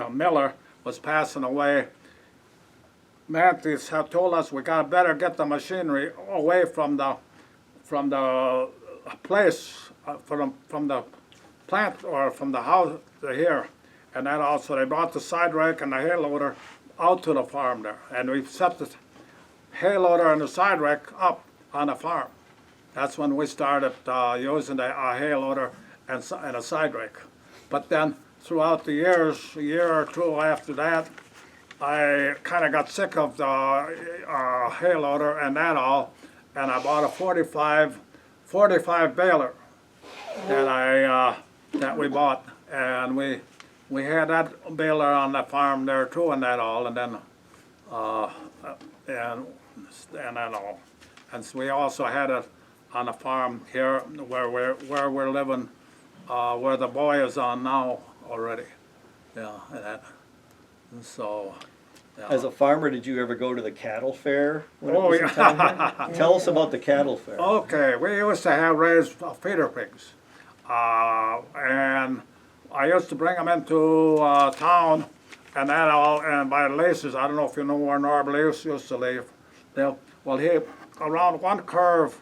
Miller was passing away, Matthews had told us we got better get the machinery away from the place, from the plant or from the house to here. And then also they brought the side rake and the hay loader out to the farm there. And we set the hay loader and the side rake up on the farm. That's when we started using the hay loader and a side rake. But then throughout the years, a year or two after that, I kind of got sick of the hay loader and that all, and I bought a 45 baler that we bought, and we had that baler on the farm there too, and that all, and then and that all, and so we also had it on the farm here where we're living, where the boy is on now already, yeah, and that, and so. Yeah. As a farmer, did you ever go to the cattle fair? Oh, yeah. Tell us about the cattle fair. Okay, we used to have raised feeder pigs, and I used to bring them into town, and that all, and by laces. I don't know if you know where Norb Lace used to live. Well, he around one curve,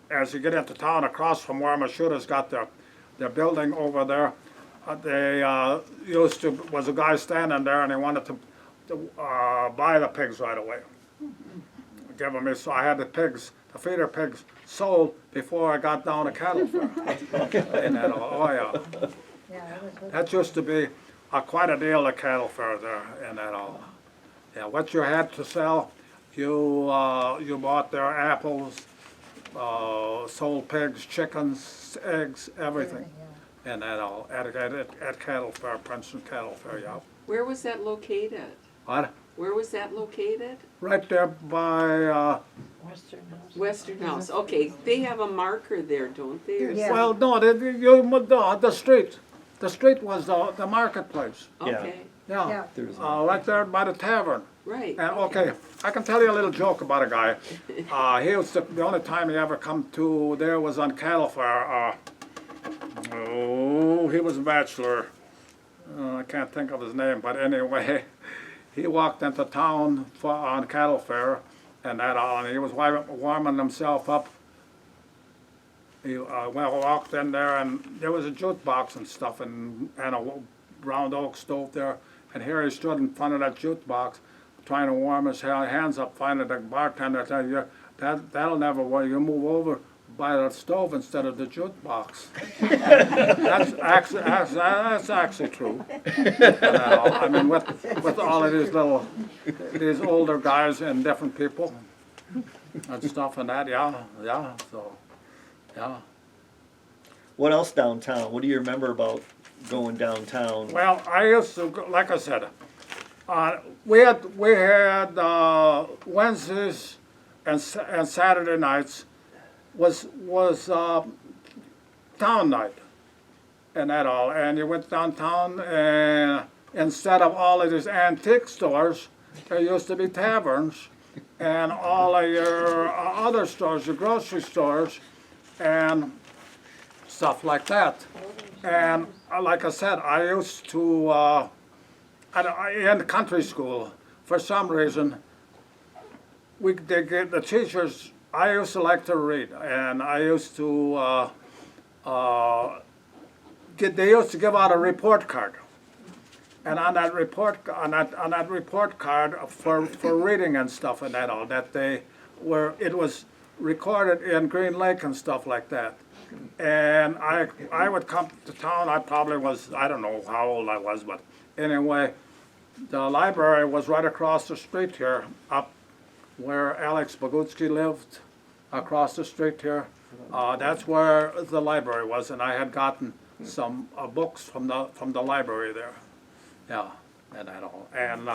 as you get into town, across from where Mashuda's got their building over there. They was a guy standing there, and he wanted to buy the pigs right away. Give them, so I had the feeder pigs sold before I got down to cattle fair. And that, oh yeah, that used to be quite a deal at cattle fair there, and that all. Yeah, what you had to sell, you bought their apples, sold pigs, chickens, eggs, everything. And that all, at cattle fair, Princeton Cattle Fair, yeah. Where was that located? What? Where was that located? Right there by, Western House. Okay, they have a marker there, don't they? Or Yeah. well, no, the street. The street was the marketplace. Okay, Yeah. Yeah. There's Right there by the tavern. right. And okay, I can tell you a little joke about a guy. He was the only time he ever come to there was on cattle fair. He was a bachelor. I can't think of his name, but anyway, he walked into town on cattle fair, and that all, and he was warming himself up. He walked in there, and there was a jukebox and stuff, and a round oak stove there, and here he stood in front of that jukebox, trying to warm his hands up. Finally, the bartender said, "You that'll never work. You move over by the stove instead of the jukebox." That's actually true. I mean, with all of these older guys and different people and stuff and that, yeah. So, yeah. What else downtown? What do you remember about going downtown? Well, I used to, like I said, we had Wednesdays and Saturday nights was town night and that all, and you went downtown, and instead of all of these antique stores, there used to be taverns and all of your other stores, your grocery stores and stuff like that. And like I said, I used to in country school, for some reason, the teachers, I used to like to read, and I used to they used to give out a report card, and on that report card for reading and stuff and that all, that it was recorded in Green Lake and stuff like that. And I would come to town. I probably was, I don't know how old I was, but anyway, the library was right across the street here, up where Alex Bogutsky lived, across the street here. That's where the library was, and I had gotten some books from the library there. Yeah, and that all. And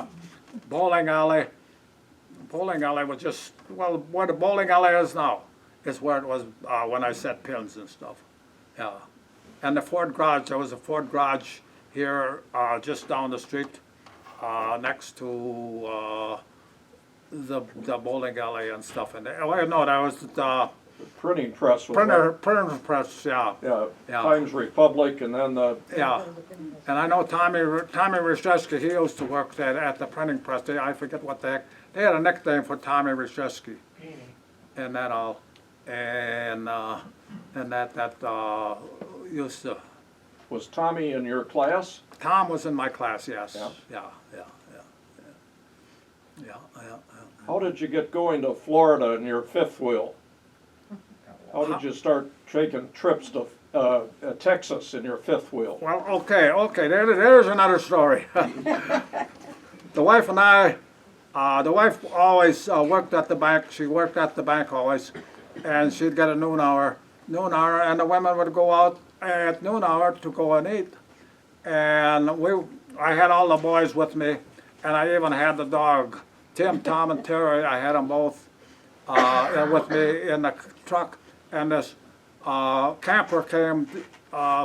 bowling alley was just, well, where the bowling alley is now is where it was when I set pins and stuff. Yeah, and the Ford Garage, there was a Ford Garage here just down the street, next to the bowling alley and stuff. And no, that was printing press was printer press, yeah. yeah, Yeah. Times Republic, and then the Yeah, and I know Tommy Reszewski, he used to work at the printing press. I forget what the heck. They had a nickname for Tommy Reszewski, and that all, and that used to. was Tommy in your class? Tom was in my class, yes. Yeah. Yeah. How did you get going to Florida in your fifth wheel? How did you start taking trips to Texas in your fifth wheel? Well, okay. There's another story. The wife and I, the wife always worked at the bank. She worked at the bank always, and she'd get a noon hour, and the women would go out at noon hour to go and eat. And I had all the boys with me, and I even had the dog, Tim, Tom, and Terry. I had them both with me in the truck, and this camper came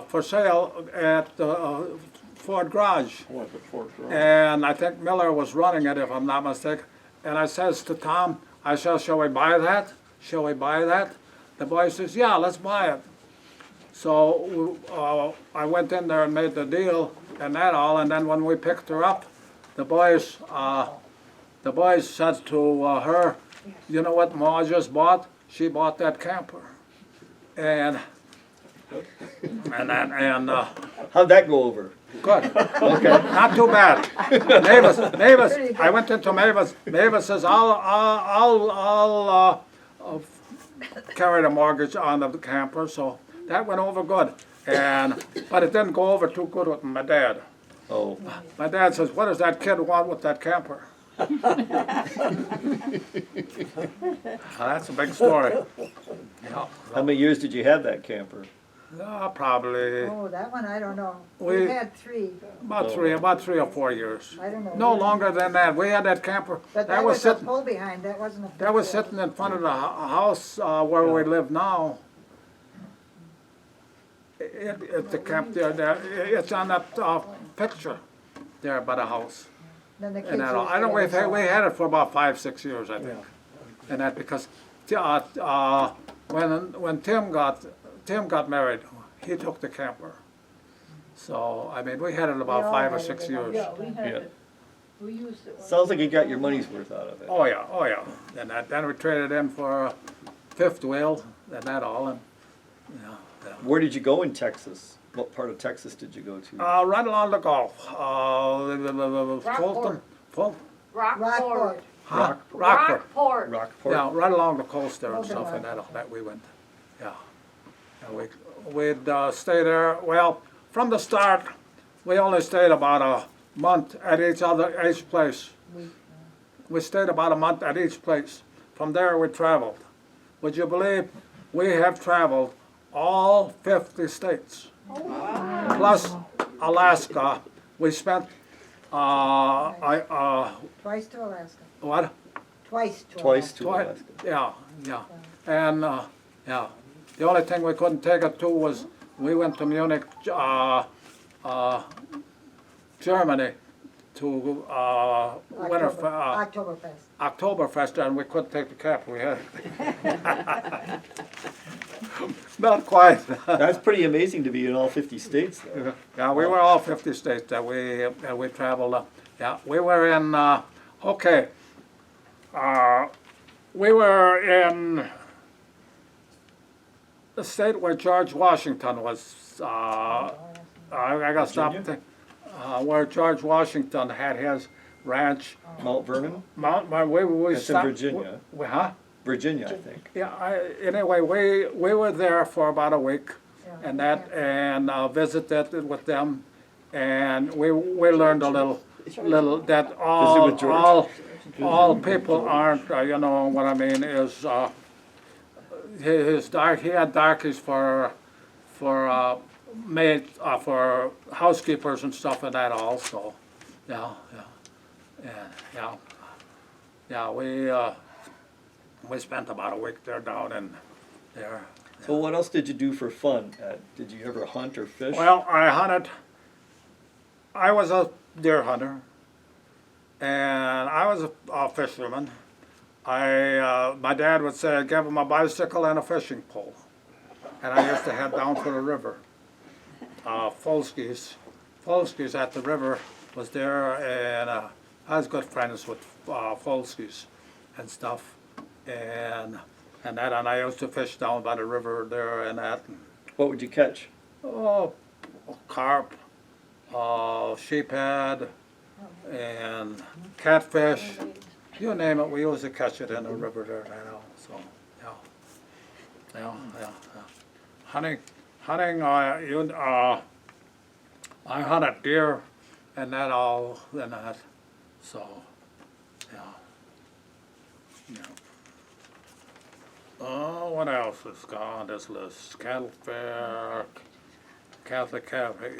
for sale at the Ford garage. Like at Fort Drum. And I think Miller was running it, if I'm not mistaken. And I says to Tom, I says, shall we buy that? Shall we buy that? The boy says, yeah, let's buy it. So I went in there and made the deal and that all. And then when we picked her up, the boys said to her, you know what Ma just bought? She bought that camper. And How'd that go over? good. Okay. Not too bad. Mavis, I went into Mavis. Mavis says, I'll carry the mortgage on the camper. So that went over good. But it didn't go over too good with my dad. Oh, My dad says, what does that kid want with that camper? That's a big story. Yeah. how many years did you have that camper? Probably Oh, that one, I don't know. We- We had three, about 3 or 4 years. I don't know. No longer than that. We had that camper. But That that was was a sitting. pull behind, that wasn't a. That was fifth wheel. sitting in front of the house where we live now. It's the camp there. It's on that picture there by the house. Then the kids And that, used I to know have it. we had it for about 5-6 years, I think. And that because when Tim got married, he took the camper. So I mean, we had it about We all 5 or had it 6 in years. our- We Yeah. had it, we used it. Sounds like you got your money's worth out of it. Oh yeah. And then we traded in for a fifth wheel and that all. And Where did you go in Texas? What part of Texas did you go to? right along the Gulf. Fulton, Rockport. huh? Rockford. Rockport. Rockport? Yeah, right along the coast there and Okay. stuff and that we went. Yeah. And we'd stay there. Well, from the start, we only stayed about a month at each place. We stayed about a month at each place. From there, we traveled. Would you believe we have traveled all 50 states? Plus Alaska. We spent, Twice to Alaska. what? Twice to Twice Alaska. to Alaska. Yeah. And, yeah. The only thing we couldn't take it to was, we went to Munich, Germany, to Oktoberfest. Oktoberfest, and we couldn't take the cap. We had not quite. That's pretty amazing to be in all 50 states, though. Yeah, we were all 50 states that we traveled. Yeah, we were in. We were in the state where George Washington was. I got to stop and think. Where George Washington had his ranch. Mount Vernon? We That's in stopped. Virginia. Huh? Virginia, I think. Yeah. Anyway, we were there for about a week, Yeah. and visited with them, and we learned a little that with George? all people aren't. You know what I mean is he had darkies for maids, for housekeepers and stuff and that also. Yeah. We spent about a week there down in there. So what else did you do for fun? Did you ever hunt or fish? Well, I hunted. I was a deer hunter, and I was a fisherman. my dad would say, give him a bicycle and a fishing pole. And I used to head down to the river. Folski's at the river was there, and I was good friends with Folski's and stuff. And I used to fish down by the river there and that. What would you catch? Oh, carp, sheephead, and catfish. You name it, we used to catch it in the river there, you know. So, yeah. Hunting. I hunted deer and that all and that. So, yeah. Oh, what else is on this list? Cattle fair, Catholic Cafe.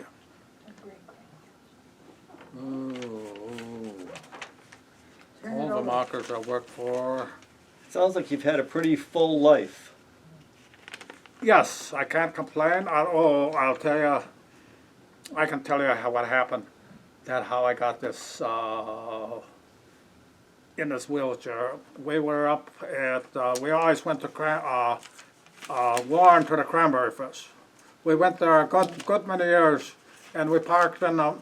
All the markers I work for. Sounds like you've had a pretty full life. Yes, I can't complain. I'll tell you. I can tell you what happened. How I got this in this wheelchair. We were up at. We always went to Warren to the cranberry fish. We went there a good many years, and we parked in a.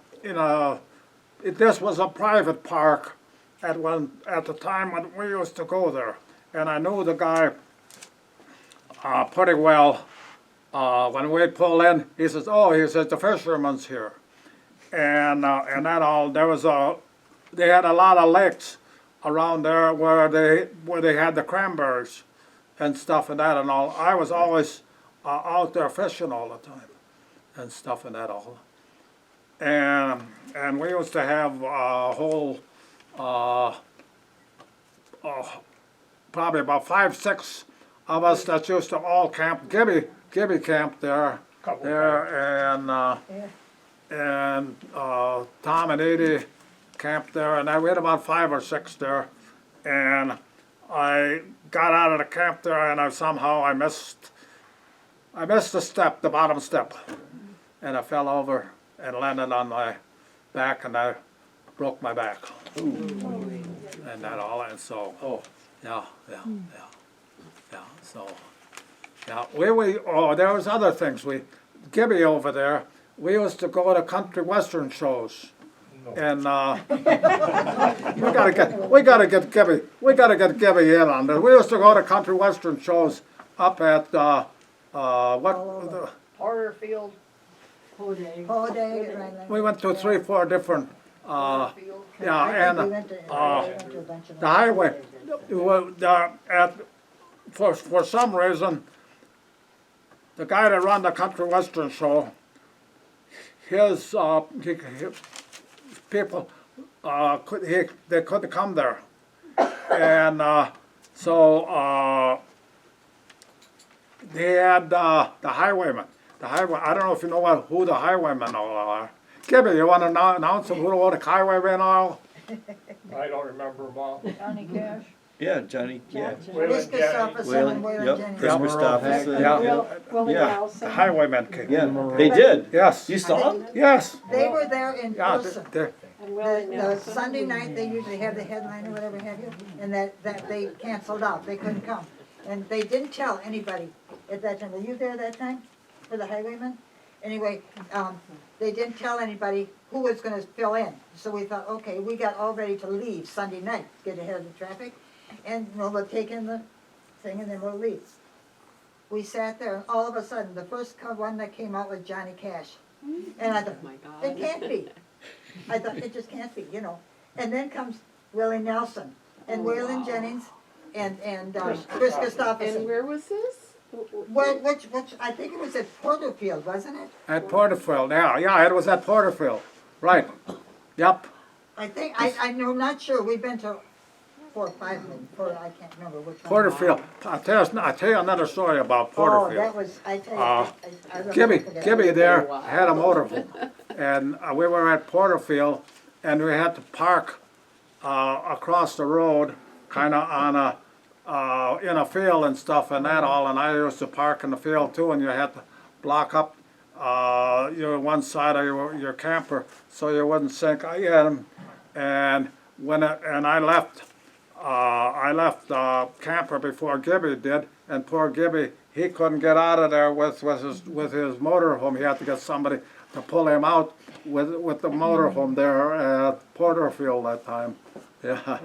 This was a private park at the time when we used to go there, and I knew the guy pretty well. When we pull in, he says, the fisherman's here, and that all. They had a lot of lakes around there where they had the cranberries and stuff and that and all. I was always out there fishing all the time and stuff and that all. And we used to have a whole probably about 5, 6 of us that used to all camp. Gibby camped there, and Tom and Edie camped there, and we had about 5 or 6 there. And I got out of the camp there, and I missed the bottom step, and I fell over and landed on my back, and I broke my back. Ooh. And that all, and so, yeah. So, yeah, there was other things. Gibby over there, we used to go to country western shows. No. And we gotta get Gibby in on this. We used to go to country western shows up at Porterfield. Holiday. we went to 3, 4 different Porterfield. the highway. For some reason, the guy that ran the country western show, his people they couldn't come there, and so they had the highwaymen. I don't know if you know who the highwaymen all are. Gibby, you want to announce who the highwaymen are? I don't remember them all. Johnny Cash. Yeah, Johnny. Yeah. Chris Christopherson and Waylon Yep. Jennings. Chris Christopherson. Yeah. Willie Yeah. The Nelson. highwaymen came. Yeah. They did. Yes. You saw them? Yes. They were there in Yeah. person. And Willie The Nelson. Sunday night, they usually have the headline or whatever have you, and that they canceled out, they couldn't come. And they didn't tell anybody at that time. Were you there that time for the highwaymen? Anyway, they didn't tell anybody who was gonna fill in. So we thought, okay, we got all ready to leave Sunday night, get ahead of the traffic, and we'll take in the thing and then we'll leave. We sat there, and all of a sudden, the first one that came out was Johnny Cash. And I thought, Oh my God. it can't be. I thought, it just can't be, And then comes Willie Nelson, and Oh, Waylon wow. Jennings, and Chris Christopherson. And where was this? Well, which, I think it was at Porterfield, wasn't it? At Porterfield. Yeah, it was at Porterfield. Right. Yep. I think, I'm not sure, we've been to 4 or 5 of them, I can't remember which one. Porterfield. I'll tell you another story about Oh, Porterfield. that was, I tell you, I don't Gibby forget. there Wow. had a motorhome, and we were at Porterfield, and we had to park across the road, kind of on in a field and stuff and that all. And I used to park in the field too, and you had to block up your one side of your camper so you wouldn't sink in. And I left I left camper before Gibby did, and poor Gibby, he couldn't get out of there with his motorhome. He had to get somebody to pull him out with the motorhome there at Porterfield that time. Yeah,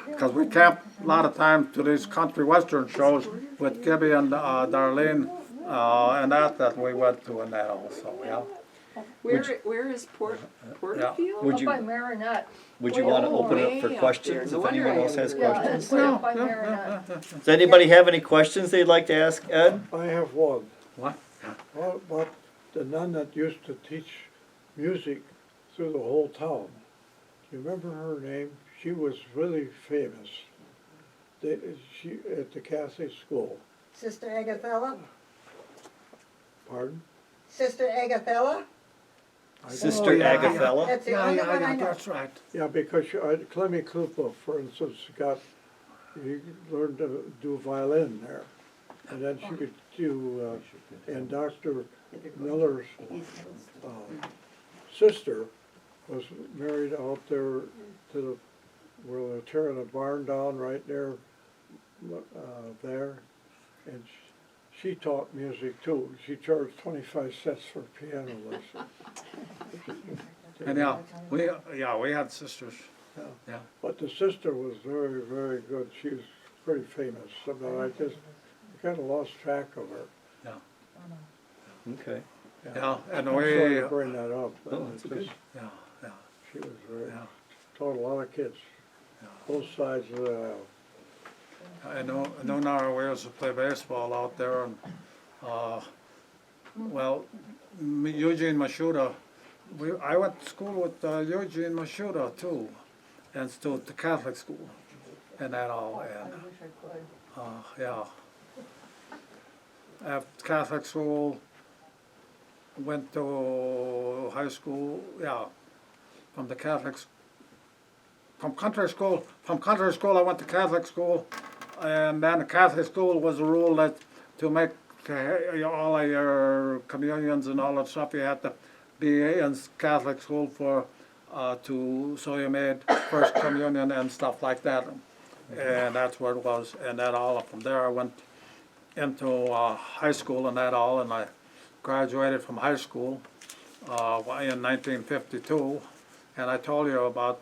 because we camped a lot of times to these country western shows with Gibby and Darlene and that we went to and that also. Yeah. Where is Porterfield? Would Up you by Marinette. would you want to Oh, open it up way for up there. questions No if wonder anyone I else has haven't heard of questions? It's way up by Marinette. Does anybody have any questions they'd like to ask Ed? I have one. What? What about the nun that used to teach music through the whole town? Do you remember her name? She was really famous. She at the Catholic school. Sister Agathella? Pardon? Sister Agathella? Sister yeah. Agathella? That's the Yeah, only yeah, one I yeah, know. that's right. Yeah, because Clemmy Klupa, for instance, he learned to do violin there. And then she could do, and Dr. Miller's sister was married out there to the, where they're tearing a barn down right there, there. And she taught music too. She charged 25 cents for piano lesson. And we had sisters. Yeah. But the sister was very, very good. She was pretty famous, but I just kind of lost track of her. Okay. Yeah, and I'm sorry we, to bring that up. But No, it's okay. yeah, yeah, She was very, yeah. taught a lot of kids, both sides of the aisle. I know now we used to play baseball out there, and well, Eugene Mashuda. I went to school with Eugene Mashuda too, and to the Catholic school, and that all. And yeah, after Catholic school, went to high school. Yeah, from the Catholics. From country school, I went to Catholic school, and then the Catholic school was a rule that to make all of your communions and all that stuff, you had to be in Catholic school for so you made first communion and stuff like that, and that's where it was. And that all from there, I went into high school and that all, and I graduated from high school in 1952, and I told you about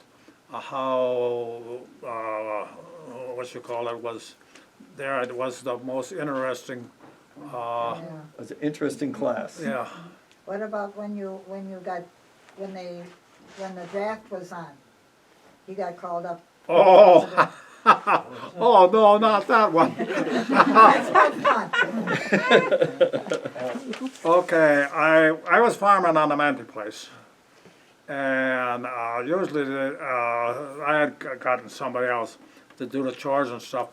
how what you call it was there. It was the most interesting. It was an interesting class. Yeah. What about when the draft was on? You got called up. Oh. Oh no, not that one. That's not fun. Okay, I was farming on the Manty place, and usually I had gotten somebody else to do the chores and stuff,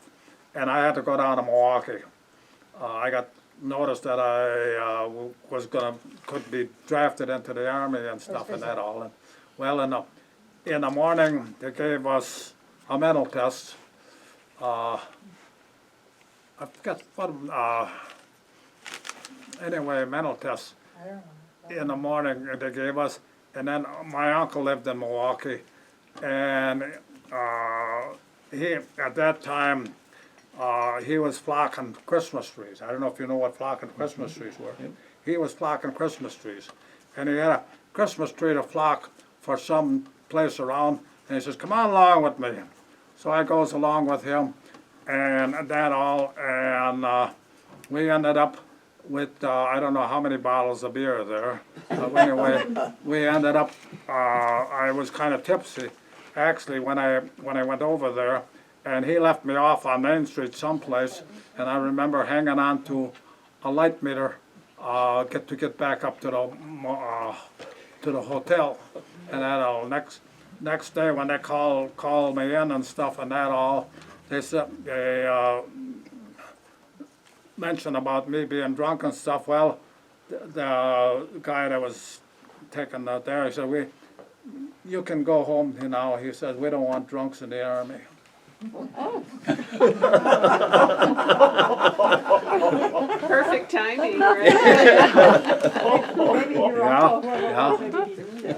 and I had to go down to Milwaukee. I got noticed that I could be drafted into the army and stuff and that all. And well, in the morning they gave us a mental test. I forget what. Anyway, mental test I don't know. in the morning they gave us, and then my uncle lived in Milwaukee, and he at that time he was flocking Christmas trees. I don't know if you know what flocking Christmas trees were. He was flocking Christmas trees, and he had a Christmas tree to flock for some place around, and he says, "Come on along with me." So I goes along with him, and that all, and we ended up with I don't know how many bottles of beer there. But anyway, we ended up. I was kind of tipsy, actually, when I went over there, and he left me off on Main Street someplace, and I remember hanging on to a light meter, get back up to the hotel, and that all. Next day when they called me in and stuff and that all, they said they mentioned about me being drunk and stuff. Well, the guy that was taking that there, he said, you can go home now. He said, we don't want drunks in the army. Perfect timing, right? Maybe your Yeah, uncle. yeah.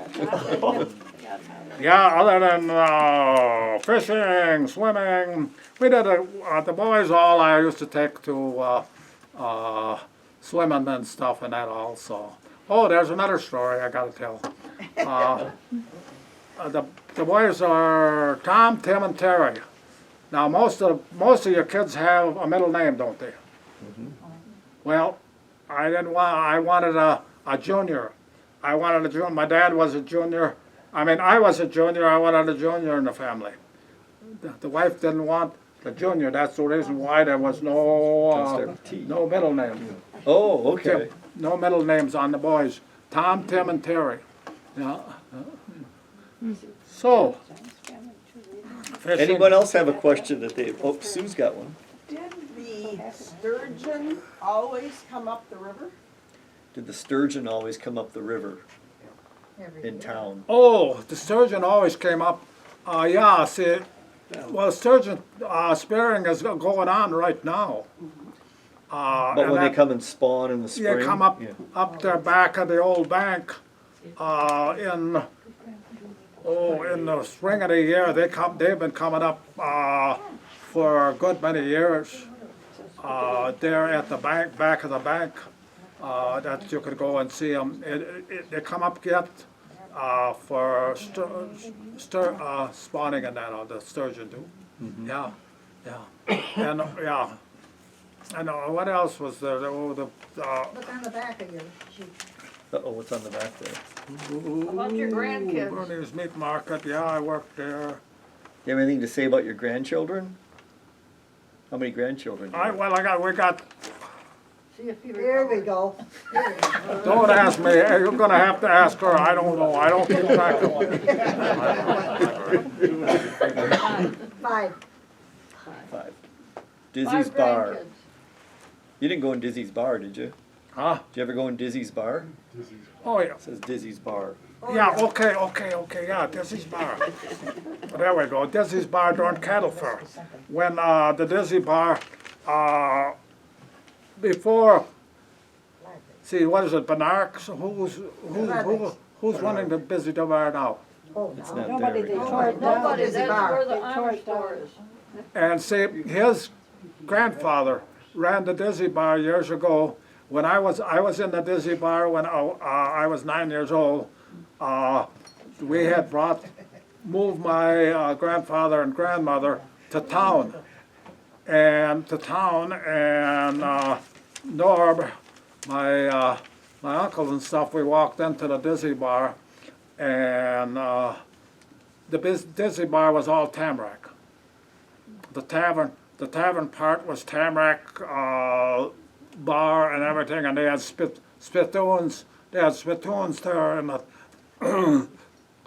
Yeah, other than fishing, swimming, we did the boys all I used to take to swimming and stuff and that also. Oh, there's another story I gotta tell. The boys are Tom, Tim, and Terry. Now most of your kids have a middle name, don't they? Well, I didn't want. I wanted a junior. I wanted a junior. My dad was a junior. I was a junior. I wanted a junior in the family. The wife didn't want the junior. That's the reason why there was no middle name. Oh, okay. No middle names on the boys. Tom, Tim, and Terry. Yeah. So. fishing. Anyone else have a question that they, oh, Sue's got one. Did the sturgeon always come up the river? Did the sturgeon always come up the river Every in year. town? Oh, the sturgeon always came up. Yeah, see, well, sturgeon spearing is going on right now. But and when they that- come and spawn in the spring? Yeah, come up Yeah. up there back of the old bank in the spring of the year. They've been coming up for a good many years. There at the back of the bank, that you could go and see them. They come up yet for spawning and that, the sturgeon do. Yeah, and yeah. And what else was there? Look on the back of your sheet. Uh-oh, what's on the back there? About your grandkids. Bernie's Meat Market, yeah, I worked there. You have anything to say about your grandchildren? How many grandchildren do you have? We got, See if you Here we remember. go. Here we go. don't ask me, you're gonna have to ask her, I don't know, I don't keep track of them. 5. 5. Dizzy's Bar. Grandkids. You didn't go in Dizzy's Bar, did you? Huh? Did you ever go in Dizzy's Bar? Oh, yeah. It says Dizzy's Bar. Yeah, okay, yeah, Dizzy's Bar. There we go, Dizzy's Bar during cattle fair. When the Dizzy Bar, before, see, what is it, Bernard? So who's running the Dizzy Bar now? Oh, It's no. not there anymore. Nobody, Dizzy that's Bar. where the They Amish store is. And see, his grandfather ran the Dizzy Bar years ago. When I was in the Dizzy Bar when I was 9 years old. We had moved my grandfather and grandmother to town, and Norb, my uncles and stuff. We walked into the Dizzy Bar, and the Dizzy Bar was all tamarack. The tavern part was tamarack bar and everything, and they had spittoons. They had spittoons there in the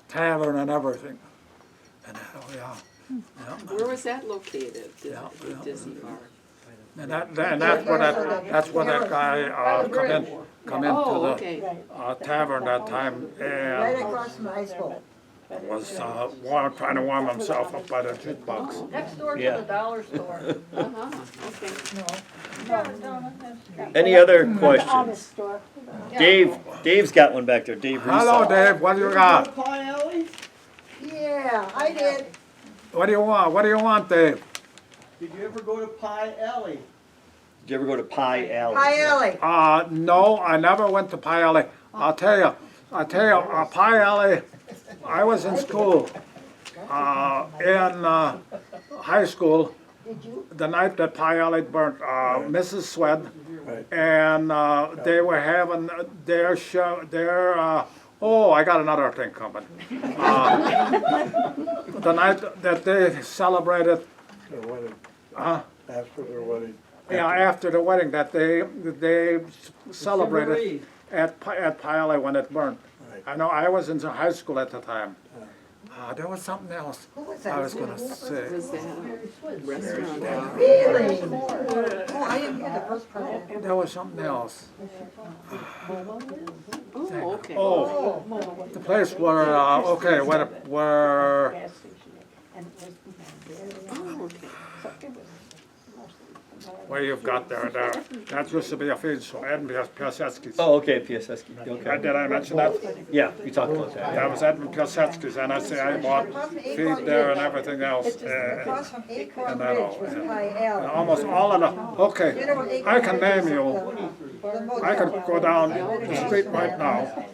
tavern and everything. And yeah. Where was that located, the Yeah, yeah. Dizzy Bar? And that's where that guy come into Oh, the okay. tavern that time Right and across from the high school. was trying to warm himself up by the jukebox. Next door to Yeah. the dollar store. Uh-huh, okay. Any other questions? Dave's got one back there, Dave Hello, Russo. Dave. What do you got? Pie Alley? Yeah, I did. What do you want? What do you want, Dave? Did you ever go to Pie Alley? Did you ever go to Pie Alley? Pie Alley. No, I never went to Pie Alley. I'll tell you, Pie Alley, I was in school, in high school, Did you? the night that Pie Alley burnt, Mrs. Swed, Right. and they were having their show, oh, I got another thing coming. The night that they celebrated, Their wedding, uh, after their wedding. after the wedding, that they celebrated at Pie Alley when it burnt. Right. I know, I was in high school at the time. There was something else Who was I that? was gonna say. Was that a restaurant? Really? Oh, I didn't hear the first part of it. There was something else. Oh, okay. Oh, Oh, the place where, okay, where, Oh, okay. where you've got there. That used to be a feed store, Edmund Piasecki's. Oh, okay, PSSky, okay. Did I mention that? Yeah, you talked about that. That was Edmund Piasecki's, and I say I bought feed there and everything else. Across from Acorn and that Ridge all, was yeah. Pie And Alley. almost all of the, You know okay, where Acorn I can Ridge is? name you, The motel. I could go down the street right now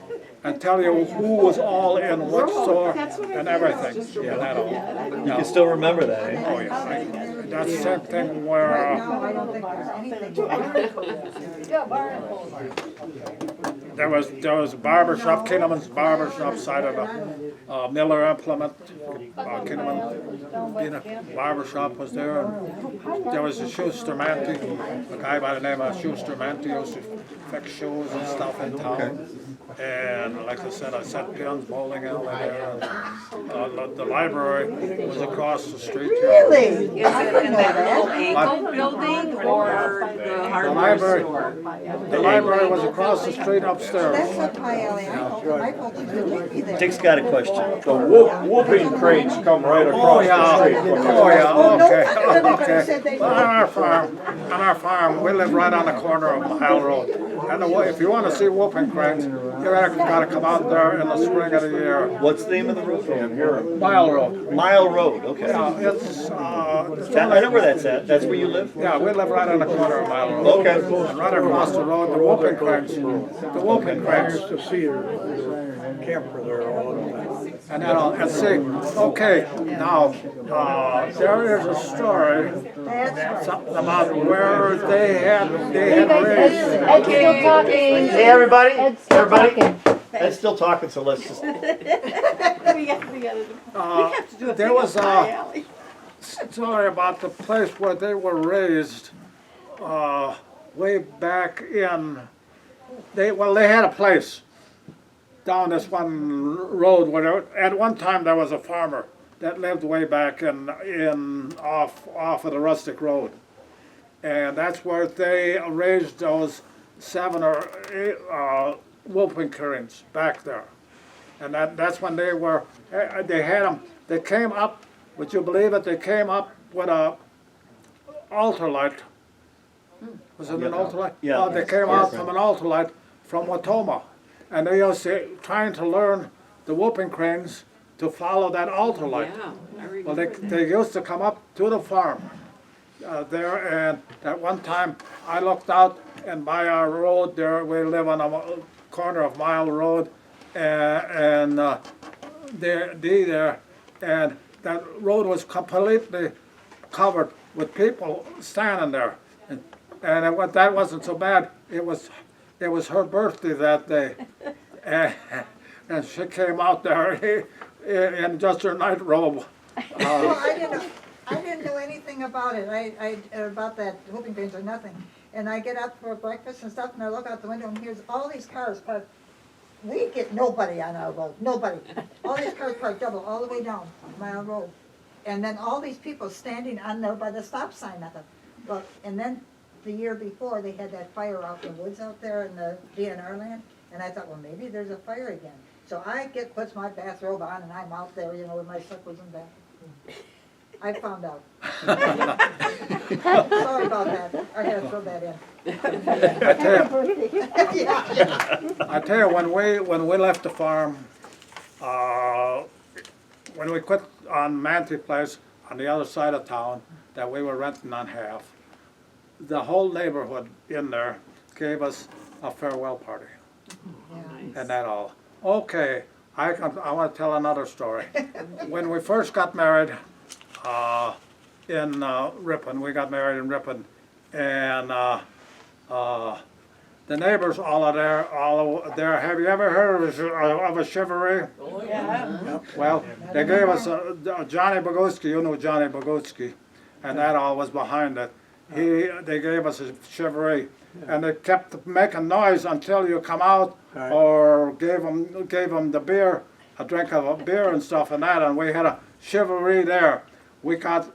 and tell you who was all in what store and everything, and that all. You can still remember that, eh? Oh, yeah, that's the same thing Right where, now, I don't think there's anything. Yeah, barn. there was a barber shop, Kinnaman's barber shop side of the Miller Implement, Kinnaman barber shop was there. And there was a Schuster Manty, a guy by the name of Schuster Manty used to fix shoes and stuff in town. And like I said, I set pins, bowling alley there. And, the library was across the street here. Really? Is it in that little Angle building or the The hardware library, store? the library was across the street That's upstairs. what Pie Alley, I thought you could take me there. Dick's got a question. The whooping cranes come right Oh, across yeah, the street. oh, yeah, okay, Nobody said they okay. On our farm, we live right on the corner of Mile Road. And if you want to see whooping cranes, you actually gotta come out there in the spring of the year. What's the name of the road? Mile Road. Mile Road, okay. It's, I know where that's at. That's where you live? yeah, we live right on the corner of Mile Road. Okay. And right across the road, the whooping cranes, I used to see her camper there all the time. and then and see, okay, now, there is a story, That's right. something about where they had raised. Ed's still talking. Hey, everybody. Ed's still talking. Ed's still talking, so let's just, There was a story about the place where they were raised, way back in, they had a place down this one road where at one time there was a farmer that lived way back in off of the rustic road. And that's where they raised those 7 or 8 whooping cranes back there. And that's when they had them, they came up, would you believe it, they came up with a altar light. Was it an altar light? Yeah. They came out from an altar light from Watoma. And they used to, trying to learn the whooping cranes to follow that altar light. Yeah, I Well, remember. they used to come up to the farm there, and at one time I looked out, and by our road there, we live on a corner of Mile Road, and there, and that road was completely covered with people standing there, and that wasn't so bad. It was her birthday that day, and she came out there in just her nightrobe. Well, I didn't know anything about it, about that whooping cranes or nothing. And I get up for breakfast and stuff, and I look out the window, and here's all these cars parked. We get nobody on our road, nobody. All these cars parked double, all the way down Mile Road. And then all these people standing on there by the stop sign, nothing. But, and then the year before, they had that fire out in the woods out there in the DNR land, and I thought, well, maybe there's a fire again. So I puts my bathrobe on, and I'm out there, with my slippers and that. I found out. Sorry about that. I had to throw that in. I tell you, when we left the farm, when we quit on Manty Place on the other side of town that we were renting on half, the whole neighborhood in there gave us a farewell party and that all. Okay, I want to tell another story. When we first got married in Ripon, we got married in Ripon, and the neighbors all there. Have you ever heard of a chivalry? Oh, yeah. Well, they gave us Johnny Boguski. You know Johnny Boguski, and that all was behind it. They gave us a chivalry, and they kept making noise until you come out, or gave them the beer, a drink of a beer and stuff and that, and we had a chivalry there. We got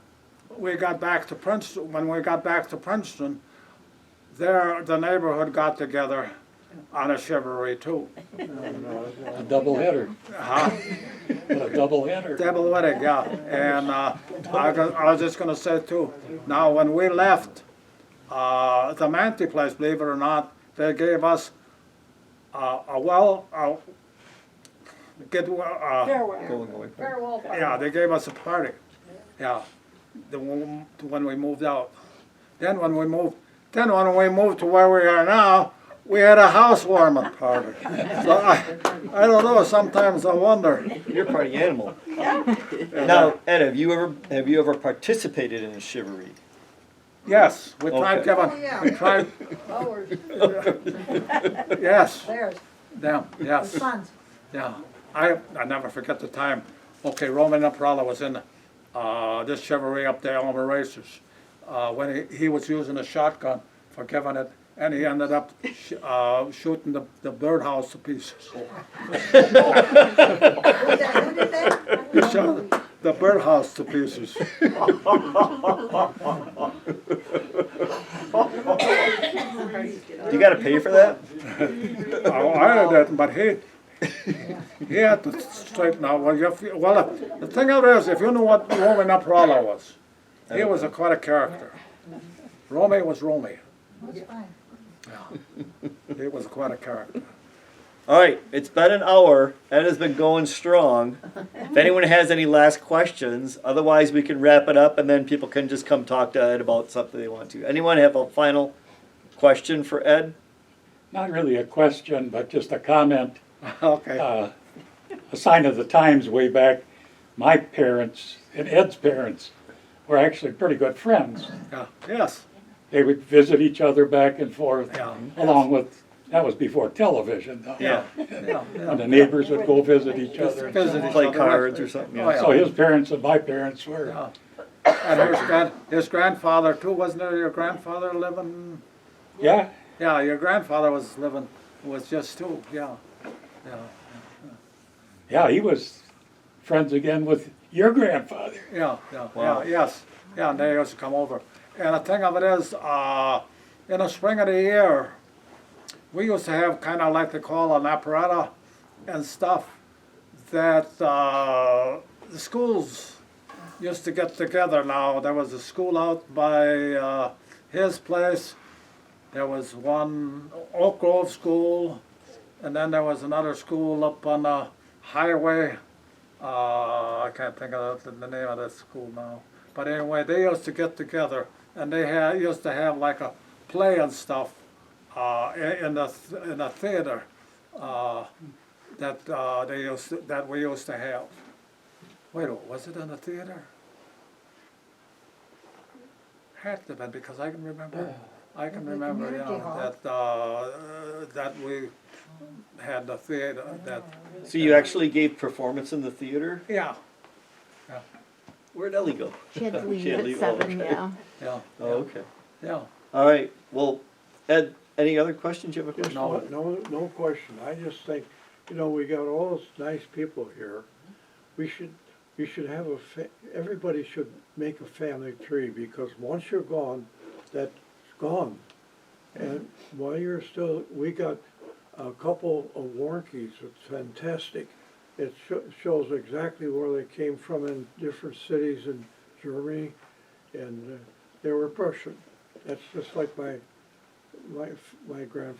back to Princeton. When we got back to Princeton, there the neighborhood got together on a chivalry too. A double header. Huh? A double header. Double wedding, yeah. And I was just going to say too. Now, when we left the Manti place, believe it or not, they gave us Farewell. Going. Farewell. yeah, they gave us a party. Yeah, when we moved out. Then when we moved to where we are now, we had a housewarming party. So I don't know. Sometimes I wonder. You're a party animal. Now, Ed, have you ever participated in a chivalry? Yes, we tried Okay. Oh, giving. yeah. We tried. Flowers. Yes. Theirs, Them. the Yes. sons. Yeah. I never forget the time. Okay, Roman Naprala was in this chivalry up there on the racers when he was using a shotgun for giving it, and he ended up shooting the birdhouse to pieces. Who did that? He shot the birdhouse to pieces. You got to pay for that? Oh, I didn't, but he had to straighten out. Well, the thing of it is, if you knew what Roman Naprala was, he was quite a character. Romy was Romy. That's fine. He was quite a character. All right, it's been an hour. Ed has been going strong. If anyone has any last questions, otherwise we can wrap it up and then people can just come talk to Ed about something they want to. Anyone have a final question for Ed? Not really a question, but just a comment. Okay. A sign of the times way back. My parents and Ed's parents were actually pretty good friends. Yeah. Yes. They would visit each other back and forth, Yeah. along with, that was before television, though. Yeah. When the neighbors would go visit each other. Visit each Play other. cards or something? Oh, Yeah. yeah. So his parents and my parents were, Yeah. And his grandfather too, wasn't there? Your grandfather living? yeah, Yeah, your grandfather was just too. Yeah. Yeah. yeah, he was friends again with your grandfather. Yeah, Wow. yes. Yeah, and they used to come over. And the thing of it is, in the spring of the year, we used to have kind of like they call an apparatus and stuff that the schools used to get together. Now, there was a school out by his place. There was one Oak Grove School, and then there was another school up on the highway. I can't think of the name of that school now. But anyway, they used to get together, and they used to have like a play and stuff in the theater that we used to have. Wait, was it in the theater? Had to have been, because I can remember. I can The remember, community hall. that we had the theater. That So you actually gave performance in the theater? yeah, Where'd Ellie go? She had to leave She had to at leave, 7, okay. yeah. yeah, Oh, okay. yeah. All right, well, Ed, any other questions? You have a Just question? no question. I just think, we got all those nice people here. We should have everybody should make a family tree, because once you're gone, that's gone. And while you're still, we got a couple of warnkies. It's fantastic. It shows exactly where they came from in different cities in Germany, and they were Prussian. That's just like my grandfather.